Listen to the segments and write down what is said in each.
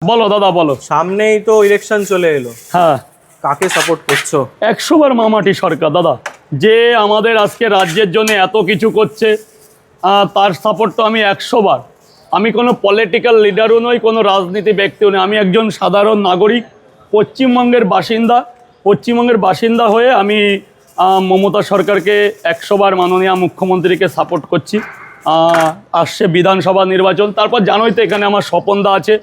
বলো দাদা বলো। সামনেই তো ইলেকশন চলে এলো, হ্যাঁ, কাকে সাপোর্ট করছো? 100 বার মামাটি সরকার দাদা, যে আমাদের আজকে রাজ্যের জন্য এত কিছু করছে, তার সাপোর্ট তো আমি 100 বার। আমি কোনো পলিটিক্যাল লিডারও নই, কোনো রাজনীতি ব্যক্তিও নই, আমি একজন সাধারণ নাগরিক, পশ্চিমবঙ্গের বাসিন্দা হয়ে আমি মমতা সরকারকে 100 বার মাননীয় মুখ্যমন্ত্রীকে সাপোর্ট করছি। আসছে বিধানসভা নির্বাচন, তারপর জানোই তো এখানে আমার স্বপনদা আছে,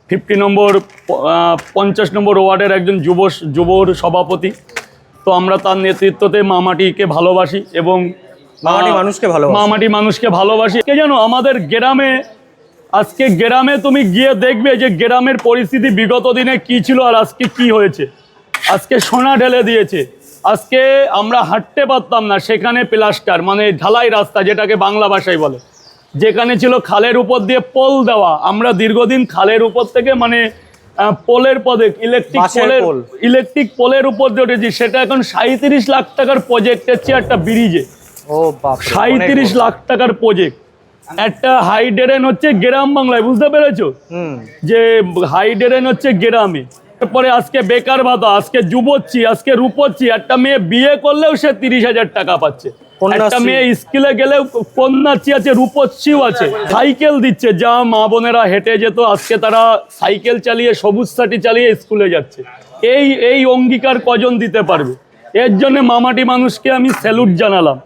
50 নম্বর 50 নম্বর ওয়ার্ডের একজন যুবর সভাপতি। তো আমরা তার নেতৃত্বতে মামাটিকে ভালোবাসি এবং মামাটি মানুষকে ভালোবাসি। কে জানো, আমাদের গ্রামে আজকে তুমি গিয়ে দেখবে যে গ্রামের পরিস্থিতি বিগত দিনে কি ছিল আর আজকে কি হয়েছে। আজকে সোনা ঢেলে দিয়েছে। আজকে আমরা হাঁটতে পারতাম না, সেখানে প্লাস্টার মানে ঢালাই রাস্তা, যেটাকে বাংলা ভাষায় বলে। যেখানে ছিল খালের উপর দিয়ে পোল দেওয়া, আমরা দীর্ঘদিন খালের উপর থেকে মানে পোলের পদে ইলেকট্রিক পোলের উপর দিয়ে উঠেছি। সেটা এখন 37 লাখ টাকার প্রজেক্টের চেয়ে একটা ব্রিজে। ও বাপ, 37 লাখ টাকার প্রজেক্ট। একটা হাই ড্রেন হচ্ছে গ্রাম বাংলায়, বুঝতে পেরেছো? যে হাই ড্রেন হচ্ছে গ্রামে। তারপরে আজকে বেকার ভাতা, আজকে যুবচ্ছি, আজকে রূপচ্ছি। একটা মেয়ে বিয়ে করলেও সে 30,000 টাকা পাচ্ছে। একটা মেয়ে স্কুলে গেলেও কন্যাশ্রী আছে, রূপশ্রীও আছে। সাইকেল দিচ্ছে, যা মা বোনেরা হেঁটে যেত আজকে তারা সাইকেল চালিয়ে, সবুজ সাথী চালিয়ে স্কুলে যাচ্ছে। এই অঙ্গীকার কজন দিতে পারবে? এর জন্য মামাটি মানুষকে আমি স্যালুট জানালাম।